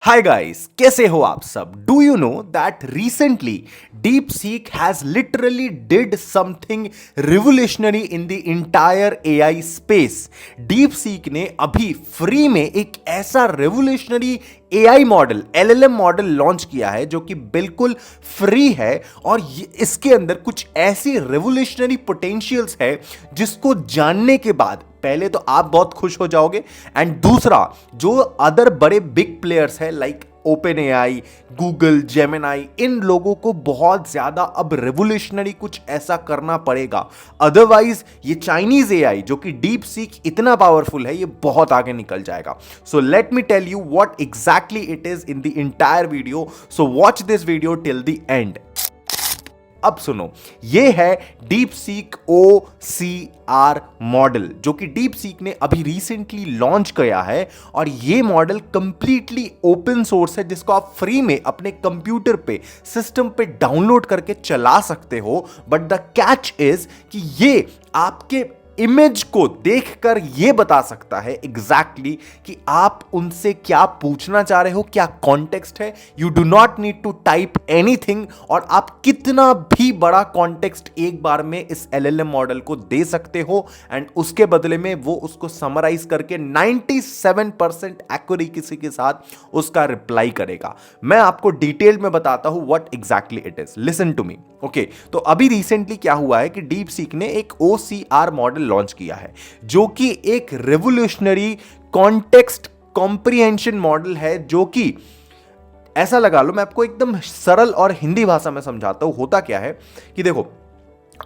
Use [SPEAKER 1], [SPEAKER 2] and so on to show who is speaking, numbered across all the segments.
[SPEAKER 1] Hi guys, कैसे हो आप सब? Do you know that recently deep seek has literally did something revolutionary in the entire AI space. Deep seek ने अभी free में एक ऐसा revolutionary AI model LLM model launch किया है जो कि बिल्कुल फ्री है और इसके अंदर कुछ ऐसी रिवोल्यूशनरी पोटेंशियल्स है जिसको जानने के बाद पहले तो आप बहुत खुश हो जाओगे एंड दूसरा जो अदर बड़े बिग प्लेयर्स हैं like OpenAI, Google, Gemini, इन लोगों को बहुत ज्यादा अब रिवोल्यूशनरी कुछ ऐसा करना पड़ेगा। अदरवाइज ये चाइनीज एआई जो कि डीप सीक इतना पावरफुल है, ये बहुत आगे निकल जाएगा। So let me tell you what exactly it is in the entire video. So watch this video till the end. अब सुनो, ये है डीप सीक OCR मॉडल जो कि डीप सीक ने अभी रिसेंटली लॉन्च किया है और ये मॉडल कंप्लीटली ओपन सोर्स है जिसको आप फ्री में अपने कंप्यूटर पे, सिस्टम पे डाउनलोड करके चला सकते हो। बट द कैच इज कि ये आपके इमेज को देखकर यह बता सकता है एग्जैक्टली कि आप उनसे क्या पूछना चाह रहे हो, क्या कॉन्टेक्स्ट है। You do not need to type anything और आप कितना भी बड़ा कॉन्टेक्स्ट एक बार में इस एलएलएम मॉडल को दे सकते हो एंड उसके बदले में वो उसको समराइज करके 97% एक्यूरेसी के साथ उसका रिप्लाई करेगा। मैं आपको डिटेल में बताता हूं what exactly it is. Listen to me. Okay, तो अभी रिसेंटली क्या हुआ है कि डीप सीक ने एक OCR मॉडल लॉन्च किया है जो कि एक रेवोल्यूशनरी कॉन्टेक्स्ट कॉम्प्रिहेंशन मॉडल है जो कि ऐसा लगा लो, मैं आपको एकदम सरल और हिंदी भाषा में समझाता हूं। होता क्या है कि देखो,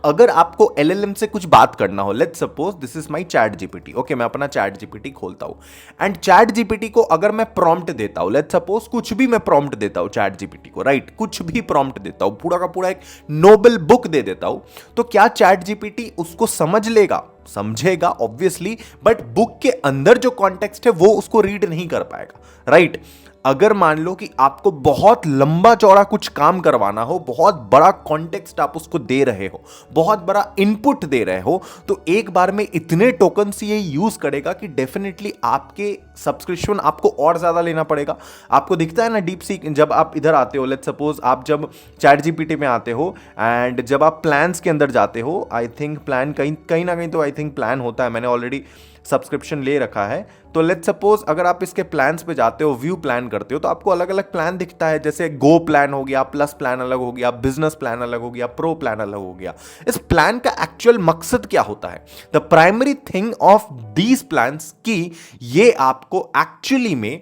[SPEAKER 1] अगर आपको एलएलएम से कुछ बात करना हो, let's suppose this is my chat GPT. Okay, मैं अपना चैट जीपीटी खोलता हूं एंड चैट जीपीटी को अगर मैं प्रॉम्प्ट देता हूं, लेट्स सपोज कुछ भी मैं प्रॉम्प्ट देता हूं चैट जीपीटी को, राइट, कुछ भी प्रॉम्प्ट देता हूं, पूरा का पूरा एक नोबेल बुक दे देता हूं, तो क्या चैट जीपीटी उसको समझ लेगा? समझेगा ऑब्वियसली, बट बुक के अंदर जो कॉन्टेक्स्ट है वो उसको रीड नहीं कर पाएगा, राइट। अगर मान लो कि आपको बहुत लंबा चौड़ा कुछ काम करवाना हो, बहुत बड़ा कॉन्टेक्स्ट आप उसको दे रहे हो, बहुत बड़ा इनपुट दे रहे हो, तो एक बार में इतने टोकन से ये यूज करेगा कि डेफिनेटली आपके सब्सक्रिप्शन आपको और ज्यादा लेना पड़ेगा। आपको दिखता है ना डीप सीक, जब आप इधर आते हो, लेट्स सपोज आप जब चैट जीपीटी में आते हो एंड जब आप प्लान्स के अंदर जाते हो, आई थिंक प्लान कहीं ना कहीं तो आई थिंक प्लान होता है, मैंने ऑलरेडी सब्सक्रिप्शन ले रखा है। तो लेट्स सपोज अगर आप इसके प्लान्स पे जाते हो, व्यू प्लान करते हो, तो आपको अलग अलग प्लान दिखता है, जैसे गो प्लान हो गया, प्लस प्लान अलग हो गया, बिजनेस प्लान अलग हो गया, प्रो प्लान अलग हो गया। इस प्लान का एक्चुअल मकसद क्या होता है? The primary thing of these plans की ये आपको एक्चुअली में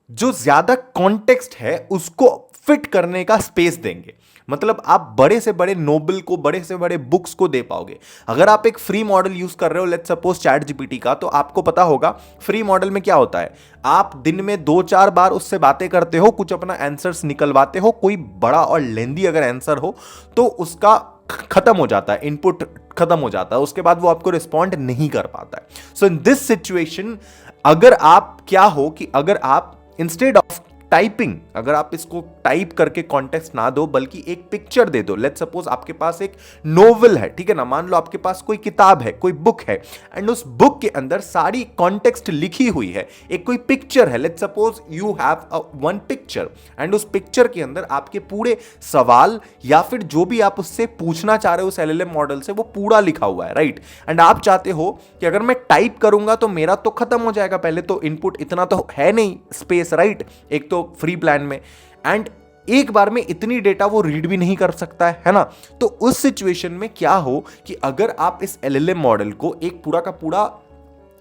[SPEAKER 1] जो ज्यादा कॉन्टेक्स्ट है उसको फिट करने का स्पेस देंगे। मतलब आप बड़े से बड़े नोबल को, बड़े से बड़े बुक्स को दे पाओगे। अगर आप एक फ्री मॉडल यूज कर रहे हो, लेट्स सपोज चैट जीपीटी का, तो आपको पता होगा फ्री मॉडल में क्या होता है, आप दिन में 2-4 बार उससे बातें करते हो, कुछ अपना आंसर्स निकलवाते हो, कोई बड़ा और लेंदी अगर आंसर हो तो उसका खत्म हो जाता है, इनपुट खत्म हो जाता है, उसके बाद वो आपको रिस्पॉन्ड नहीं कर पाता है। सो इन दिस सिचुएशन अगर आप क्या हो कि अगर आप इंस्टेड ऑफ टाइपिंग, अगर आप इसको टाइप करके कॉन्टेक्स्ट ना दो बल्कि एक पिक्चर दे दो, लेट्स सपोज आपके पास एक नोवेल है, ठीक है ना, मान लो आपके पास कोई किताब है, कोई बुक है एंड उस बुक के अंदर सारी कॉन्टेक्स्ट लिखी हुई है, एक कोई पिक्चर है, let's suppose you have one picture and उस पिक्चर के अंदर आपके पूरे सवाल या फिर जो भी आप उससे पूछना चाह रहे हो उस एलएलएम मॉडल से, वो पूरा लिखा हुआ है, राइट। एंड आप चाहते हो कि अगर मैं टाइप करूंगा तो मेरा तो खत्म हो जाएगा, पहले तो इनपुट इतना तो है नहीं स्पेस, राइट, एक तो फ्री प्लान में, एंड एक बार में इतनी डेटा वो रीड भी नहीं कर सकता है ना। तो उस सिचुएशन में क्या हो कि अगर आप इस एलएलएम मॉडल को एक पूरा का पूरा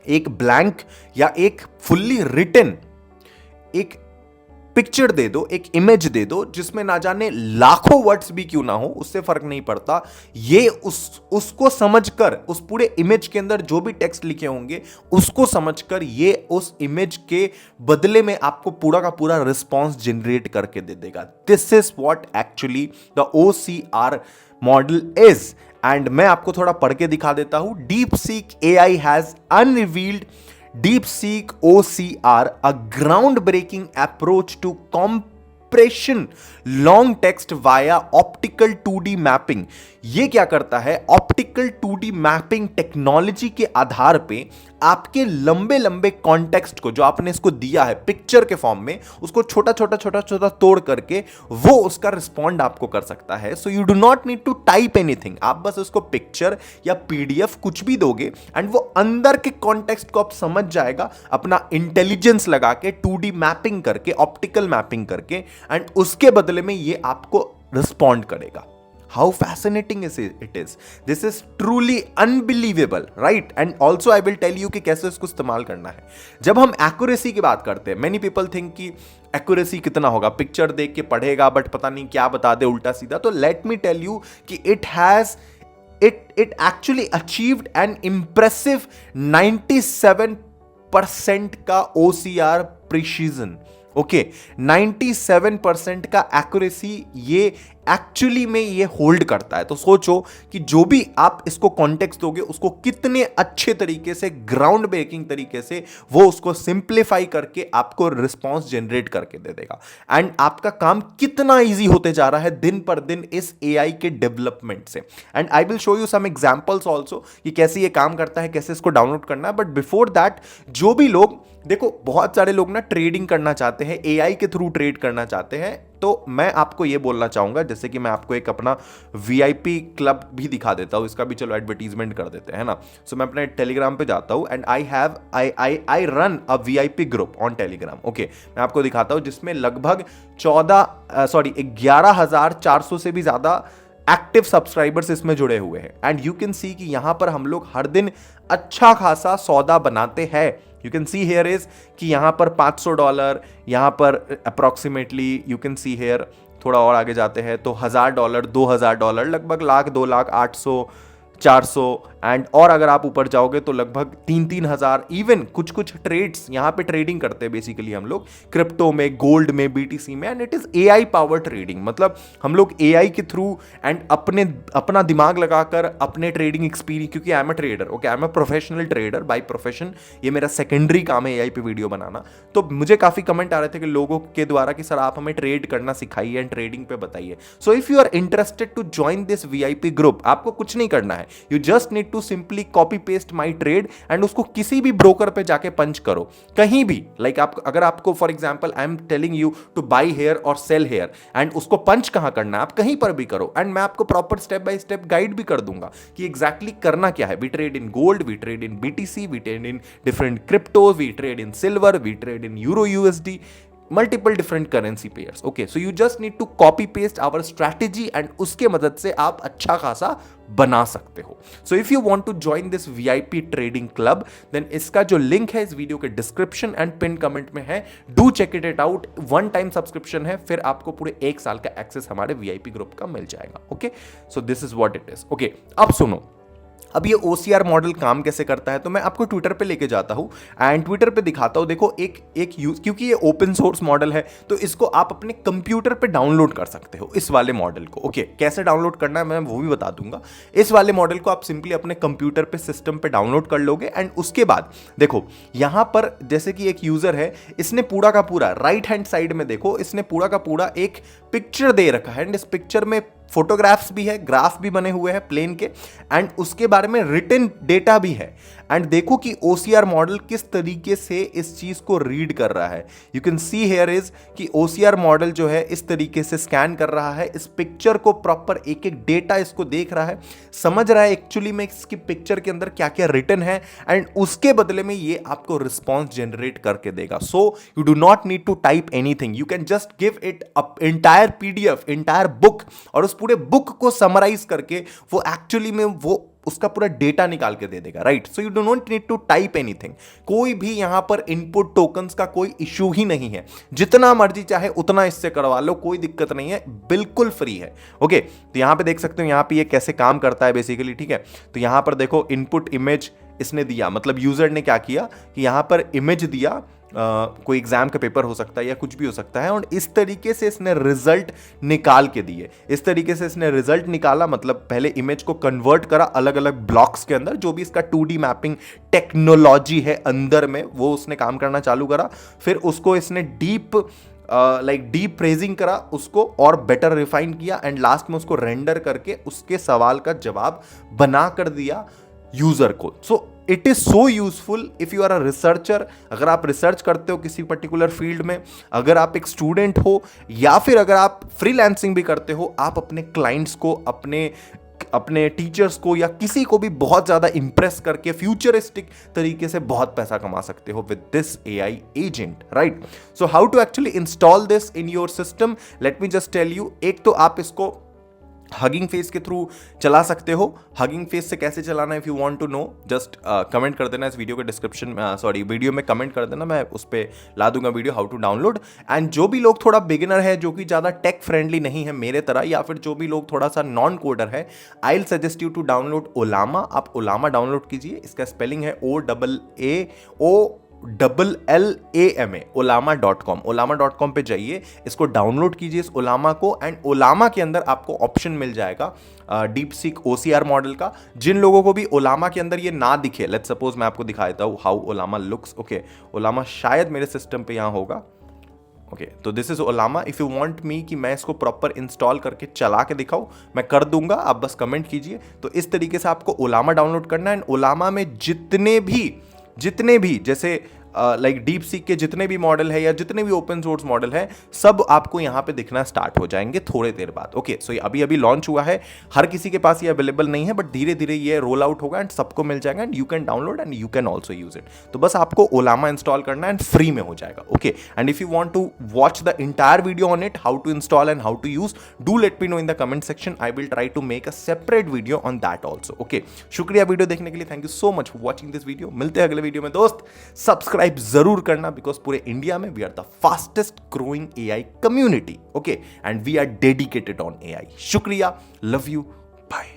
[SPEAKER 1] एक ब्लैंक या एक फुल्ली रिटन एक पिक्चर दे दो, एक इमेज दे दो जिसमें ना जाने लाखों वर्ड्स भी क्यों ना हो, उससे फर्क नहीं पड़ता, ये उसको समझकर, उस पूरे इमेज के अंदर जो भी टेक्स्ट लिखे होंगे उसको समझकर ये उस इमेज के बदले में आपको पूरा का पूरा रिस्पॉन्स जनरेट करके दे देगा। This is what actually the OCR model is. And मैं आपको थोड़ा पढ़ के दिखा देता हूं। Deep seek AI has unrevealed DeepSeek OCR, a groundbreaking approach to compression long text via optical 2D mapping. ये क्या करता है? ऑप्टिकल 2D मैपिंग टेक्नोलॉजी के आधार पे आपके लंबे लंबे कॉन्टेक्स्ट को जो आपने इसको दिया है पिक्चर के फॉर्म में, उसको छोटा छोटा छोटा छोटा तोड़ करके वो उसका रिस्पॉन्ड आपको कर सकता है. So you do not need to type anything. आप बस उसको पिक्चर या पीडीएफ कुछ भी दोगे एंड वो अंदर के कॉन्टेक्स्ट को आप समझ जाएगा अपना इंटेलिजेंस लगा के, 2D मैपिंग करके, ऑप्टिकल मैपिंग करके, एंड उसके बदले में ये आपको रिस्पॉन्ड करेगा. How fascinating it is. This is truly unbelievable, right? And also I will tell you कि कैसे इसको इस्तेमाल करना है. जब हम accuracy की बात करते हैं, many people think कि accuracy कितना होगा, पिक्चर देख के पढ़ेगा बट पता नहीं क्या बता दे उल्टा सीधा. तो let me tell you कि it actually achieved an impressive 97% का OCR precision. ओके, 97% का एक्यूरेसी ये एक्चुअली में ये होल्ड करता है. तो सोचो कि जो भी आप इसको कॉन्टेक्स्ट दोगे उसको कितने अच्छे तरीके से, ग्राउंड ब्रेकिंग तरीके से वो उसको सिंप्लीफाई करके आपको रिस्पॉन्स जनरेट करके दे देगा. एंड आपका काम कितना ईजी होते जा रहा है दिन पर दिन इस एआई के डेवलपमेंट से. And I will show you some examples also कि कैसे ये काम करता है, कैसे इसको डाउनलोड करना है. बट बिफोर दैट, जो भी लोग, देखो बहुत सारे लोग ना ट्रेडिंग करना चाहते हैं, एआई के थ्रू ट्रेड करना चाहते हैं. तो मैं आपको ये बोलना चाहूंगा, जैसे कि मैं आपको एक अपना वीआईपी क्लब भी दिखा देता हूं, इसका भी चलो एडवर्टीजमेंट कर देते हैं ना. सो मैं अपने टेलीग्राम पे जाता हूं and I run a VIP group on Telegram. Okay, मैं आपको दिखाता हूं जिसमें लगभग 11,400 से भी ज्यादा एक्टिव सब्सक्राइबर्स इसमें जुड़े हुए हैं. एंड यू कैन सी कि यहां पर हम लोग हर दिन अच्छा खासा सौदा बनाते हैं. You can see here is कि यहां पर $500, यहां पर approximately you can see here, थोड़ा और आगे जाते हैं तो $1,000, $2,000, लगभग लाख, 2 लाख, 800, 400, एंड और अगर आप ऊपर जाओगे तो लगभग 3-3 हज़ार. इवन कुछ कुछ ट्रेड्स यहाँ पे ट्रेडिंग करते हैं बेसिकली हम लोग क्रिप्टो में, गोल्ड में, बीटीसी में. And it is AI power trading. मतलब हम लोग एआई के थ्रू एंड अपना दिमाग लगाकर अपने ट्रेडिंग एक्सपीरियंस, क्योंकि I am a trader, okay, I am a professional trader by profession. ये मेरा सेकेंडरी काम है एआई पे वीडियो बनाना. तो मुझे काफी कमेंट आ रहे थे कि लोगों के द्वारा कि सर आप हमें ट्रेड करना सिखाइए एंड ट्रेडिंग पे बताइए. So if you are interested to join this VIP group, आपको कुछ नहीं करना है. You just need to simply copy paste my trade and उसको किसी भी ब्रोकर पे जाके पंच करो, कहीं भी. लाइक आप, अगर आपको for example I am telling you to buy here और सेल हेयर, एंड उसको पंच कहां करना है, आप कहीं पर भी करो. एंड मैं आपको proper step by step guide भी कर दूंगा कि एग्जैक्टली करना क्या है. We trade in gold, we trade in BTC, we trade in different cryptos, we trade in silver, we trade in euro USD, multiple different currency pairs. Okay, so you just need to copy paste our strategy and उसके मदद से आप अच्छा खासा बना सकते हो. So if you want to join this VIP trading club, then इसका जो लिंक है इस वीडियो के डिस्क्रिप्शन एंड पिन कमेंट में है. Do check it out. 1 time subscription है, फिर आपको पूरे 1 साल का एक्सेस हमारे VIP ग्रुप का मिल जाएगा. Okay, so this is what it is. Okay, अब सुनो, अब ये OCR मॉडल काम कैसे करता है. तो मैं आपको ट्विटर पे लेके जाता हूँ एंड ट्विटर पे दिखाता हूँ. देखो एक यूज, क्योंकि ये ओपन सोर्स मॉडल है तो इसको आप अपने कंप्यूटर पे डाउनलोड कर सकते हो, इस वाले मॉडल को. ओके, कैसे डाउनलोड करना है मैं वो भी बता दूंगा. इस वाले मॉडल को आप सिंपली अपने कंप्यूटर पे, सिस्टम पे डाउनलोड कर लोगे. एंड उसके बाद देखो यहां पर जैसे कि एक यूजर है, इसने पूरा का पूरा राइट हैंड साइड में देखो, इसने पूरा का पूरा एक पिक्चर दे रखा है. एंड इस पिक्चर में फोटोग्राफ्स भी है, ग्राफ भी बने हुए हैं प्लेन के, एंड उसके बारे में रिटन डेटा भी है. एंड देखो कि OCR मॉडल किस तरीके से इस चीज को रीड कर रहा है. You can see here is कि OCR मॉडल जो है इस तरीके से स्कैन कर रहा है इस पिक्चर को, प्रॉपर एक एक डेटा इसको देख रहा है, समझ रहा है एक्चुअली में इसकी पिक्चर के अंदर क्या क्या रिटन है, एंड उसके बदले में ये आपको रिस्पॉन्स जनरेट करके देगा. So you do not need to type anything, you can just give it entire PDF, entire book, और उस पूरे बुक को समराइज करके वो एक्चुअली में वो उसका पूरा डेटा निकाल के दे देगा. Right, so you do not need to type anything. कोई भी यहां पर इनपुट टोकन्स का कोई इशू ही नहीं है. जितना मर्जी चाहे उतना इससे करवा लो, कोई दिक्कत नहीं है, बिल्कुल फ्री है. ओके, तो यहां पे देख सकते हो यहां पे ये कैसे काम करता है बेसिकली. ठीक है, तो यहां पर देखो इनपुट इमेज इसने दिया, मतलब यूजर ने क्या किया कि यहां पर इमेज दिया, कोई एग्जाम का पेपर हो सकता है या कुछ भी हो सकता है, और इस तरीके से इसने रिजल्ट निकाल के दिए. इस तरीके से इसने रिजल्ट निकाला, मतलब पहले इमेज को कन्वर्ट करा अलग अलग ब्लॉक्स के अंदर, जो भी इसका 2D मैपिंग टेक्नोलॉजी है अंदर में वो उसने काम करना चालू करा. फिर उसको इसने डीप फ्रेजिंग करा उसको और बेटर रिफाइन किया, एंड लास्ट में उसको रेंडर करके उसके सवाल का जवाब बना कर दिया. यूजर को. So it is so useful if you are a researcher. अगर आप रिसर्च करते हो किसी पर्टिकुलर फील्ड में, अगर आप एक स्टूडेंट हो, या फिर अगर आप फ्रीलांसिंग भी करते हो, आप अपने क्लाइंट्स को, अपने टीचर्स को या किसी को भी बहुत ज्यादा इंप्रेस करके फ्यूचरिस्टिक तरीके से बहुत पैसा कमा सकते हो with this AI agent, right? So how to actually install this in your system, let me just tell you. एक तो आप इसको हगिंग फेस के थ्रू चला सकते हो. हगिंग फेस से कैसे चलाना है, if you want to know, just comment कर देना इस वीडियो के डिस्क्रिप्शन में, सॉरी वीडियो में कमेंट कर देना, मैं उस पर ला दूंगा video how to download. And जो भी लोग थोड़ा बिगिनर है, जो कि ज़्यादा टेक फ्रेंडली नहीं है मेरे तरह, या फिर जो भी लोग थोड़ा सा नॉन कोडर है, I will suggest you to download Ollama. आप ओलामा डाउनलोड कीजिए. इसका स्पेलिंग है OAAOLLAMA, ओलामा.com. ओलामा.com पे जाइए, इसको डाउनलोड कीजिए इस ओलामा को. एंड ओलामा के अंदर आपको ऑप्शन मिल जाएगा डीप सीक OCR मॉडल का. जिन लोगों को भी ओलामा के अंदर ये ना दिखे, लेट्स सपोज मैं आपको दिखा देता हूँ हाउ ओलामा लुक्स. ओके, ओलामा शायद मेरे सिस्टम पे यहाँ होगा. ओके, तो this is ओलामा. If you want me कि मैं इसको प्रॉपर इंस्टॉल करके चला के दिखाऊं, मैं कर दूंगा, आप बस कमेंट कीजिए. तो इस तरीके से आपको ओलामा डाउनलोड करना है. एंड ओलामा में जितने भी जैसे लाइक डीप सीक के जितने भी मॉडल है या जितने भी ओपन सोर्स मॉडल है, सब आपको यहां पे दिखना स्टार्ट हो जाएंगे थोड़े देर बाद. ओके, सो ये अभी लॉन्च हुआ है, हर किसी के पास ये अवेलेबल नहीं है, बट धीरे धीरे ये रोल आउट होगा एंड सबको मिल जाएगा. And you can download and you can also use it. तो बस आपको ओलामा इंस्टॉल करना है एंड फ्री में हो जाएगा. Okay, and if you want to watch the entire video on it, how to install and how to use, do let me know in the comment section. I will try to make a separate video on that also. Okay, शुक्रिया video देखने के लिए. Thank you so much for watching this video. मिलते हैं अगले video में दोस्त. Subscribe जरूर करना, बिकॉज पूरे इंडिया में we are the fastest growing AI community. Okay, and we are dedicated on AI. शुक्रिया, लव यू, बाय.